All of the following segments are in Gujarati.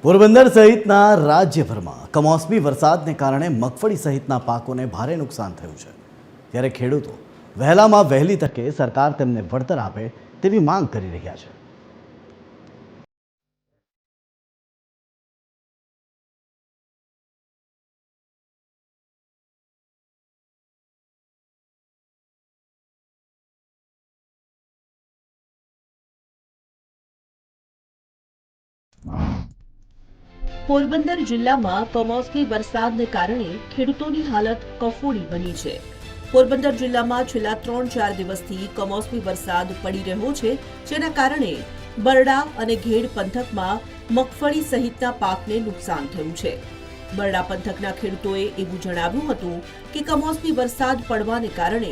પોરબંદર સહિતના રાજ્યભરમાં કમોસમી વરસાદને કારણે મગફળી સહિતના પાકોને ભારે નુકસાન થયું છે। ત્યારે ખેડૂતો વહેલામાં વહેલી તકે સરકાર તેમને વળતર આપે તેવી માંગ કરી રહ્યા છે। પોરબંદર જિલ્લામાં કમોસમી વરસાદને કારણે ખેડૂતોની હાલત કફોડી બની છે। પોરબંદર જિલ્લામાં છેલ્લા 3-4 દિવસથી કમોસમી વરસાદ પડી રહ્યો છે, જેના કારણે બરડા અને ઘેડ પંથકમાં મગફળી સહિતના પાકને નુકસાન થયું છે। બરડા પંથકના ખેડૂતોએ એવું જણાવ્યું હતું કે કમોસમી વરસાદ પડવાને કારણે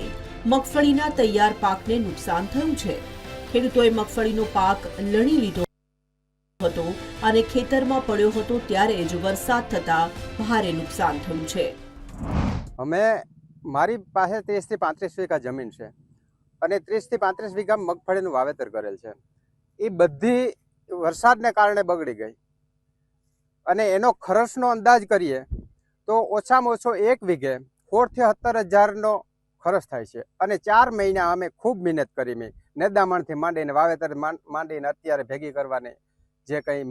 મગફળીના તૈયાર પાકને નુકસાન થયું છે। ખેડૂતોએ મગફળીનો પાક લણી લીધો હતો અને ખેતરમાં પડ્યો હતો ત્યારે જ વરસાદ થતા ભારે નુકસાન થયું છે। અમે મારી પાસે 30 થી 35 વીઘા જમીન છે અને 30 થી 35 વીઘા મગફળીનું વાવેતર કરેલ છે। એ બધી વરસાદને કારણે બગડી ગઈ અને એનો ખર્ચનો અંદાજ કરીએ તો ઓછામાં ઓછો એક વીઘે 16 થી 17,000નો ખર્ચ થાય છે અને 4 મહિના અમે ખૂબ મહેનત કરી મેં નેદામણથી માંડીને વાવેતર માંડીને અત્યારે ભેગી કરવાની જે કંઈ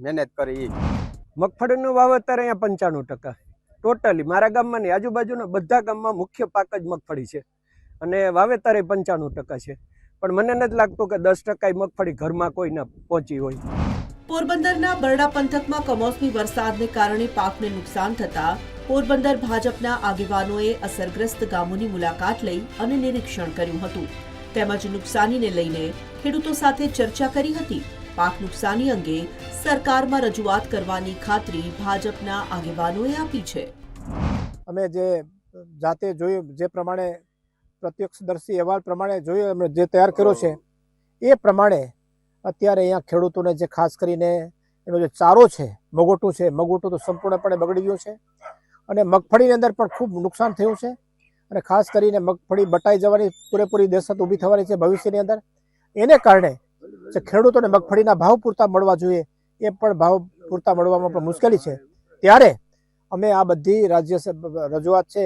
મહેનત કરી। મગફળીનું વાવેતર અહીંયા 95% ટોટલી મારા ગામમાં નહીં, આજુબાજુના બધા ગામમાં મુખ્ય પાક જ મગફળી છે અને વાવેતર 95% છે, પણ મને નથી લાગતું કે 10% મગફળી ઘરમાં કોઈ ના પહોંચી હોય। પોરબંદરના બરડા પંથકમાં કમોસમી વરસાદને કારણે પાકને નુકસાન થતા પોરબંદર ભાજપના આગેવાનોએ અસરગ્રસ્ત ગામોની મુલાકાત લઈ અને નિરીક્ષણ કર્યું હતું, તેમજ નુકસાનીને લઈને ખેડૂતો સાથે ચર્ચા કરી હતી। પાક નુકસાની અંગે સરકારમાં રજૂઆત કરવાની ખાતરી ભાજપના આગેવાનોએ આપી છે। અમે જે જાતે જોયું, જે પ્રમાણે પ્રત્યક્ષદર્શી અહેવાલ પ્રમાણે જોયું, અમે જે તૈયાર કર્યો છે એ પ્રમાણે અત્યારે અહીંયા ખેડૂતોને જે ખાસ કરીને એનો જે ચારો છે, મગોટું છે, મગોટું તો સંપૂર્ણપણે બગડી ગયું છે અને મગફળીની અંદર પણ ખૂબ નુકસાન થયું છે અને ખાસ કરીને મગફળી બટાઈ જવાની પૂરેપૂરી દહેશત ઊભી થવાની છે ભવિષ્યની અંદર। એને કારણે જે ખેડૂતોને મગફળીના ભાવ પૂરતા મળવા જોઈએ એ પણ ભાવ પૂરતા મળવામાં પણ મુશ્કેલી છે। ત્યારે અમે આ બધી રાજ્ય રજૂઆત છે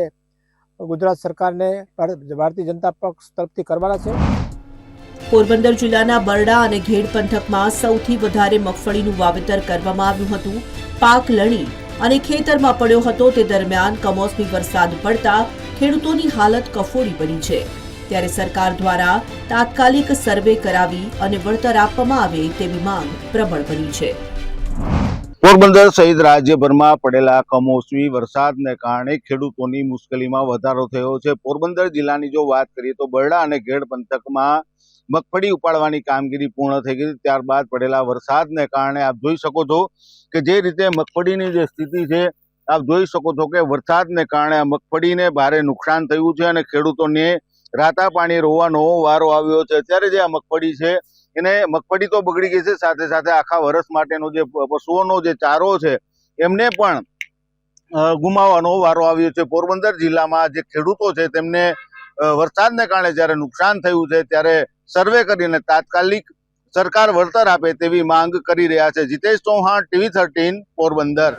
ગુજરાત સરકારને ભારતીય જનતા પક્ષ તરફથી કરવાના છે। પોરબંદર જિલ્લાના બરડા અને ઘેડ પંથકમાં સૌથી વધારે મગફળીનું વાવેતર કરવામાં આવ્યું હતું। પાક લણી અને ખેતરમાં પડ્યો હતો તે દરમિયાન કમોસમી વરસાદ પડતા ખેડૂતોની હાલત કફોડી બની છે। ત્યારે સરકાર દ્વારા તાત્કાલિક સર્વે કરાવી અને વળતર આપવામાં આવે તેવી માંગ પ્રબળ બની છે। પોરબંદર સહિત રાજ્યભરમાં પડેલા કમોસમી વરસાદને કારણે ખેડૂતોની મુશ્કેલીમાં વધારો થયો છે। પોરબંદર જિલ્લાની જો વાત કરીએ તો બરડા અને ઘેડ પંથકમાં મગફળી ઉપાડવાની કામગીરી પૂર્ણ થઈ ગઈ, ત્યારબાદ પડેલા વરસાદને કારણે આપ જોઈ શકો છો કે જે રીતે મગફળીની જે સ્થિતિ છે, આપ જોઈ શકો છો કે વરસાદને કારણે મગફળીને ભારે નુકસાન થયું છે અને ખેડૂતોને રાતા પાણી રોવાનો વારો આવ્યો છે। અત્યારે જે આ મગફળી છે એને મગફળી તો બગડી ગઈ છે, સાથે સાથે આખા વર્ષ માટેનો જે પશુઓનો જે ચારો છે એમને પણ ગુમાવવાનો વારો આવ્યો છે। પોરબંદર જિલ્લામાં જે ખેડૂતો છે તેમને વરસાદને કારણે જ્યારે નુકસાન થયું છે ત્યારે સર્વે કરીને તાત્કાલિક સરકાર વળતર આપે તેવી માંગ કરી રહ્યા છે। જીતેશ ચૌહાણ, TV 13 પોરબંદર।